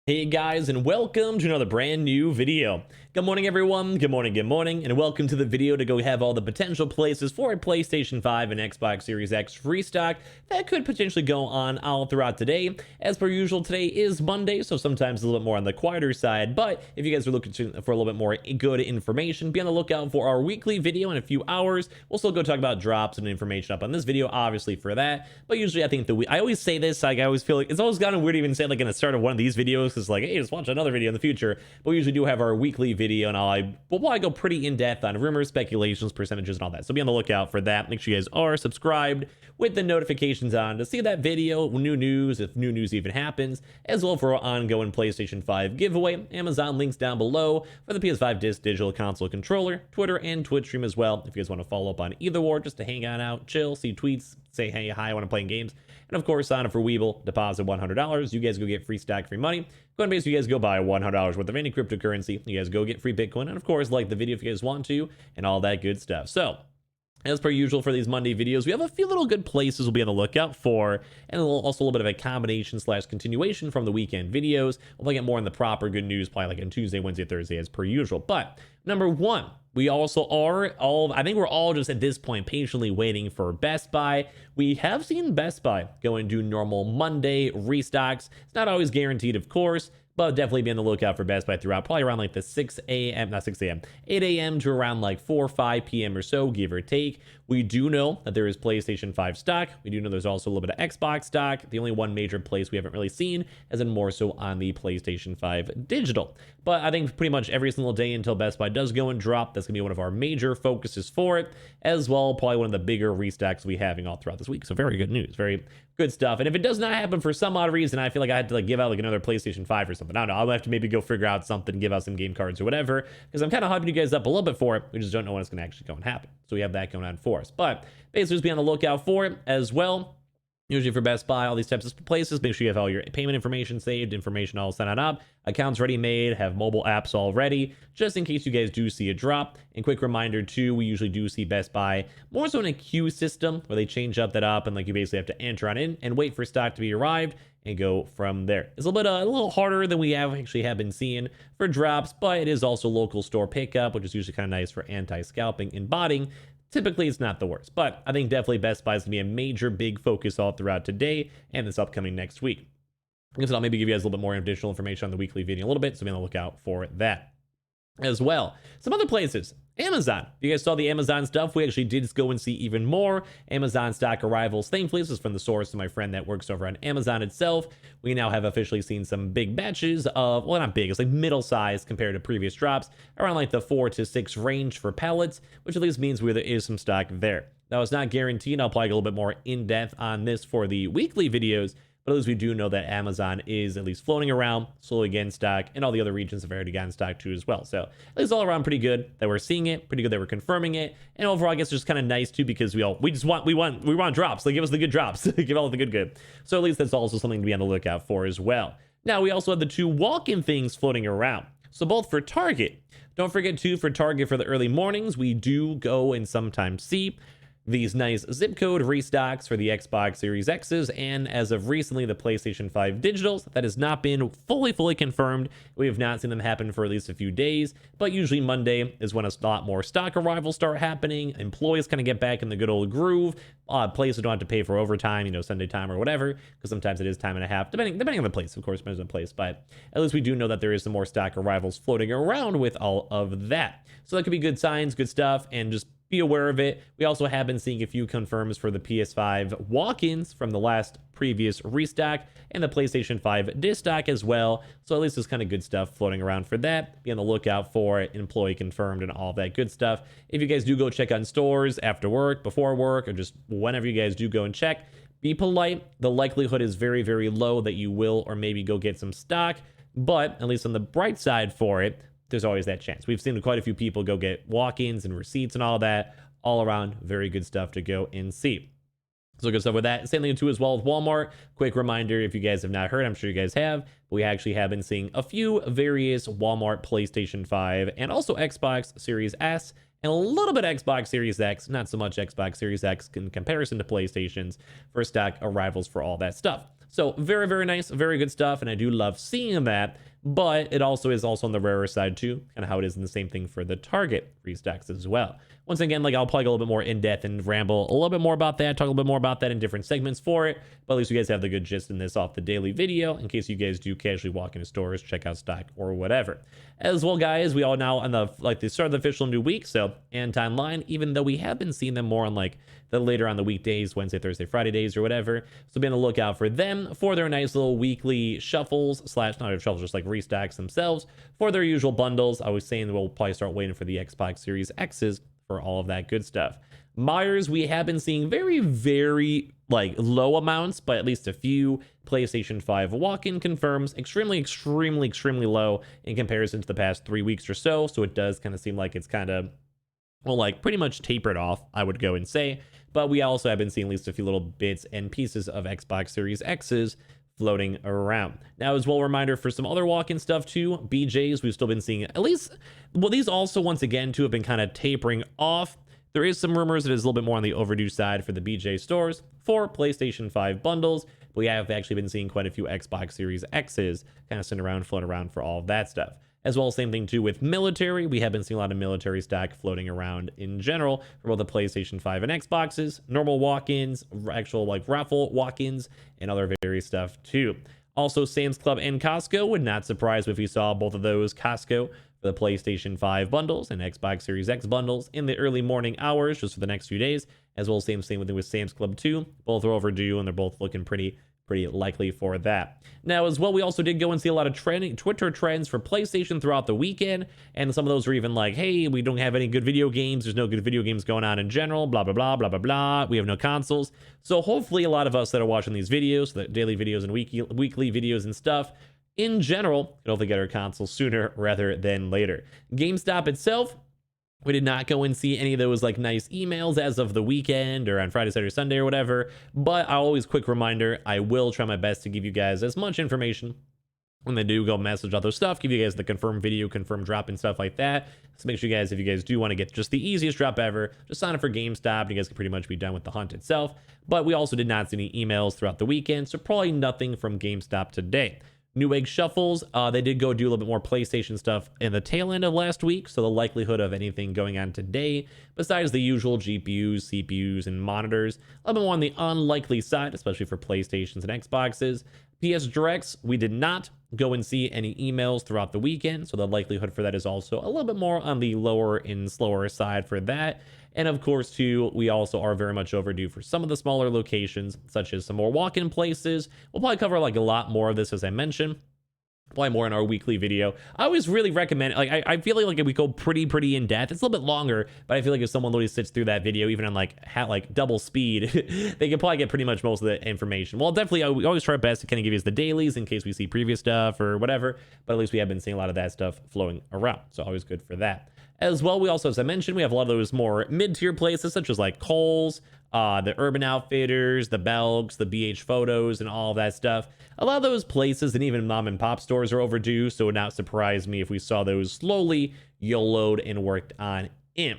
Hey guys, and welcome to another brand new video. Good morning everyone, good morning, and welcome to the video to go have all the potential places for a PlayStation 5 and Xbox Series X restock that could potentially go on all throughout today. As per usual, today is Monday, so sometimes a little bit more on the quieter side, but if you guys are looking for a little bit more good information, be on the lookout for our weekly video in a few hours. We'll still go talk about drops and information up on this video, obviously for that, but usually I think I always say this, like I always feel like it's always gotten weird to even say like in the start of one of these videos, because like, hey, just watch another video in the future. But we usually do have our weekly video, and we'll probably go pretty in depth on rumors, speculations, percentages, and all that. So be on the lookout for that. Make sure you guys are subscribed with the notifications on to see that video, new news, if new news even happens, as well for our ongoing PlayStation 5 giveaway. Amazon links down below for the PS5 Digital Console Controller, Twitter, and Twitch stream as well. If you guys want to follow up on either or, just to hang out, chill, see tweets, say hey, hi, I want to play games. And of course, sign up for Weeble, deposit $100. You guys go get free stock, free money. Coinbase, you guys go buy $100 worth of any cryptocurrency. You guys go get free Bitcoin. And of course, like the video if you guys want to, and all that good stuff. So, as per usual for these Monday videos, we have a few little good places we'll be on the lookout for, and also a little bit of a combination / continuation from the weekend videos. We'll get more on the proper good news, probably like on Tuesday, Wednesday, Thursday, as per usual. But number one, we also are I think we're all just at this point patiently waiting for Best Buy. We have seen Best Buy go and do normal Monday restocks. It's not always guaranteed, of course, but definitely be on the lookout for Best Buy throughout, probably around like the 8 a.m. to around like 4 or 5 p.m. or so, give or take. We do know that there is PlayStation 5 stock. We do know there's also a little bit of Xbox stock. The only one major place we haven't really seen has been more so on the PlayStation 5 Digital. But I think pretty much every single day until Best Buy does go and drop, that's going to be one of our major focuses for it, as well, probably one of the bigger restocks we having all throughout this week. So very good news, very good stuff. And if it does not happen for some odd reason, I feel like I had to like give out like another PlayStation 5 or something. I don't know. I'll have to maybe go figure out something, give out some game cards or whatever, because I'm kind of hyping you guys up a little bit for it. We just don't know when it's going to actually go and happen. So we have that going on for us. But basically just be on the lookout for it as well. Usually for Best Buy, all these types of places, make sure you have all your payment information saved, information all set up, accounts ready made, have mobile apps all ready, just in case you guys do see a drop. And quick reminder too, we usually do see Best Buy more so in a queue system where they change that up and like you basically have to enter on in and wait for stock to be arrived and go from there. It's a little harder than we have been seeing for drops, but it is also local store pickup, which is usually kind of nice for anti-scalping and botting. Typically, it's not the worst, but I think definitely Best Buy is going to be a major big focus all throughout today and this upcoming next week. Like I said, I'll maybe give you guys a little bit more additional information on the weekly video in a little bit, so be on the lookout for that as well. Some other places. Amazon. If you guys saw the Amazon stuff, we actually did go and see even more Amazon stock arrivals. Thankfully, this is from the source of my friend that works over on Amazon itself. We now have officially seen some big batches of, well, not big, it's like middle size compared to previous drops, around like the 4 to 6 range for pallets, which at least means there is some stock there. Now, it's not guaranteed. I'll probably go a little bit more in depth on this for the weekly videos, but at least we do know that Amazon is at least floating around, slowly getting stock, and all the other regions have already gotten stock too as well. So at least all around pretty good that we're seeing it, pretty good that we're confirming it, and overall I guess it's just kind of nice too because we want drops. They give us the good drops, give all the good. So at least that's also something to be on the lookout for as well. Now we also have the 2 walk-in things floating around. So both for Target. Don't forget too, for Target for the early mornings, we do go and sometimes see these nice zip code restocks for the Xbox Series X's, and as of recently, the PlayStation 5 Digitals. That has not been fully confirmed. We have not seen them happen for at least a few days, but usually Monday is when a lot more stock arrivals start happening. Employees kind of get back in the good old groove. Places don't have to pay for overtime, Sunday time or whatever, because sometimes it is time and a half, depending on the place, of course, depends on the place, but at least we do know that there is some more stock arrivals floating around with all of that. So that could be good signs, good stuff, and just be aware of it. We also have been seeing a few confirms for the PS5 walk-ins from the previous restock and the PlayStation 5 disc stock as well. So at least there's kind of good stuff floating around for that. Be on the lookout for it, employee confirmed and all that good stuff. If you guys do go check on stores after work, before work, or just whenever you guys do go and check, be polite. The likelihood is very low that you will or maybe go get some stock, but at least on the bright side for it, there's always that chance. We've seen quite a few people go get walk-ins and receipts and all that. All around, very good stuff to go and see. So good stuff with that. Same thing too as well with Walmart. Quick reminder, if you guys have not heard, I'm sure you guys have, but we actually have been seeing a few various Walmart PlayStation 5 and also Xbox Series S and a little bit of Xbox Series X, not so much Xbox Series X in comparison to PlayStation's for stock arrivals for all that stuff. So very, very nice, very good stuff, and I do love seeing that. But it also is on the rarer side too, kind of how it is in the same thing for the Target restocks as well. Once again, like I'll probably go a little bit more in depth and ramble a little bit more about that, talk a little bit more about that in different segments for it. But at least you guys have the good gist in this off the daily video in case you guys do casually walk into stores, check out stock or whatever. As well, guys, we all now on the start of the official new week, so and timeline, even though we have been seeing them more on like the later on the weekdays, Wednesday, Thursday, Friday days or whatever. So be on the lookout for them for their nice little weekly shuffles slash not shuffles, just like restocks themselves for their usual bundles. I was saying we'll probably start waiting for the Xbox Series X's for all of that good stuff. Myers, we have been seeing very, very like low amounts, but at least a few. PlayStation 5 walk-in confirms extremely, extremely, extremely low in comparison to the past 3 weeks or so. So it does kind of seem like it's kind of, well, like pretty much tapered off, I would go and say. But we also have been seeing at least a few little bits and pieces of Xbox Series X's floating around. Now, as well, reminder for some other walk-in stuff too, BJ's, we've still been seeing at least, well, these also, once again, too, have been kind of tapering off. There is some rumors that is a little bit more on the overdue side for the BJ stores for PlayStation 5 bundles. But we have actually been seeing quite a few Xbox Series X's kind of sitting around, floating around for all of that stuff. As well, same thing too with military. We have been seeing a lot of military stock floating around in general for both the PlayStation 5 and Xboxes, normal walk-ins, actual like raffle walk-ins, and other various stuff too. Also, Sam's Club and Costco, would not surprise if we saw both of those. Costco for the PlayStation 5 bundles and Xbox Series X bundles in the early morning hours, just for the next few days, as well as same thing with Sam's Club too. Both are overdue, and they're both looking pretty likely for that. Now, as well, we also did go and see a lot of Twitter trends for PlayStation throughout the weekend, and some of those were even like, hey, we don't have any good video games, there's no good video games going on in general, blah, blah, blah, blah, blah, blah, we have no consoles. So hopefully a lot of us that are watching these videos, the daily videos and weekly videos and stuff, in general, can hopefully get our consoles sooner rather than later. GameStop itself, we did not go and see any of those like nice emails as of the weekend or on Friday, Saturday, Sunday or whatever. But I always, quick reminder, I will try my best to give you guys as much information when they do go message other stuff, give you guys the confirmed video, confirmed drop and stuff like that. So make sure you guys, if you guys do want to get just the easiest drop ever, just sign up for GameStop and you guys can pretty much be done with the hunt itself. But we also did not see any emails throughout the weekend, so probably nothing from GameStop today. Newegg shuffles, they did go do a little bit more PlayStation stuff in the tail end of last week, so the likelihood of anything going on today, besides the usual GPUs, CPUs, and monitors, a little bit more on the unlikely side, especially for PlayStations and Xboxes. PS Directs, we did not go and see any emails throughout the weekend, so the likelihood for that is also a little bit more on the lower and slower side for that. And of course, too, we also are very much overdue for some of the smaller locations, such as some more walk-in places. We'll probably cover like a lot more of this, as I mentioned, probably more in our weekly video. I always really recommend, like, I feel like we go pretty in depth. It's a little bit longer, but I feel like if someone literally sits through that video, even on like double speed, they can probably get pretty much most of the information. Well, definitely, we always try our best to kind of give you the dailies in case we see previous stuff or whatever, but at least we have been seeing a lot of that stuff flowing around, so always good for that. As well, we also, as I mentioned, we have a lot of those more mid-tier places, such as like Kohl's, the Urban Outfitters, the Belgs, the BH Photos, and all of that stuff. A lot of those places and even mom and pop stores are overdue, so it would not surprise me if we saw those slowly YOLO'd and worked on in.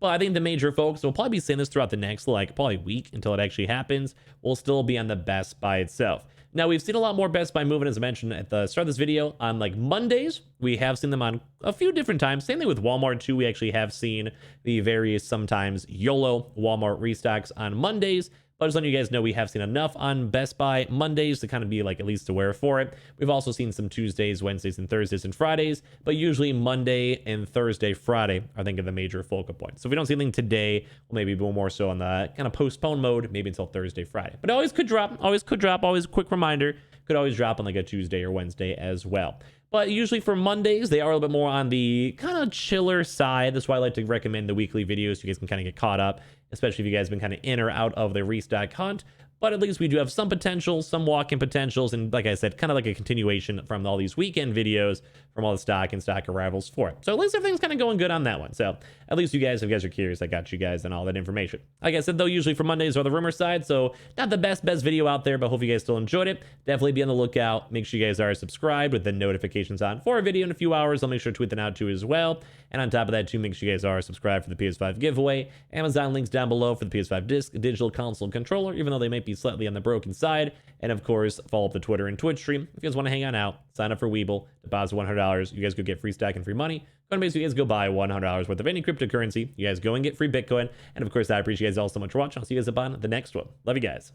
But I think the major focus, we'll probably be seeing this throughout the next, like, probably week until it actually happens, will still be on the Best Buy itself. Now, we've seen a lot more Best Buy movement, as I mentioned at the start of this video, on like Mondays. We have seen them on a few different times. Same thing with Walmart too. We actually have seen the various sometimes YOLO Walmart restocks on Mondays. But just letting you guys know, we have seen enough on Best Buy Mondays to kind of be like at least aware for it. We've also seen some Tuesdays, Wednesdays, and Thursdays and Fridays, but usually Monday and Thursday, Friday are, I think, the major focal points. So if we don't see anything today, we'll maybe be more so on the kind of postpone mode, maybe until Thursday, Friday. But it always could drop, always a quick reminder, could always drop on like a Tuesday or Wednesday as well. But usually for Mondays, they are a little bit more on the kind of chiller side. That's why I like to recommend the weekly videos so you guys can kind of get caught up, especially if you guys have been kind of in or out of the restock hunt. But at least we do have some potential, some walk-in potentials, and like I said, kind of like a continuation from all these weekend videos from all the stock and stock arrivals for it. So at least everything's kind of going good on that one. So at least you guys, if you guys are curious, I got you guys and all that information. Like I said, though, usually for Mondays are the rumor side, so not the best video out there, but hope you guys still enjoyed it. Definitely be on the lookout. Make sure you guys are subscribed with the notifications on for a video in a few hours. I'll make sure to tweet that out too as well. And on top of that too, make sure you guys are subscribed for the PS5 giveaway. Amazon links down below for the PS5 Digital Console Controller, even though they may be slightly on the broken side. And of course, follow up the Twitter and Twitch stream. If you guys want to hang on out, sign up for Weeble, deposit $100. You guys go get free stack and free money. Coinbase, you guys go buy $100 worth of any cryptocurrency. You guys go and get free Bitcoin. And of course, I appreciate you guys all so much for watching. I'll see you guys up on the next one. Love you guys.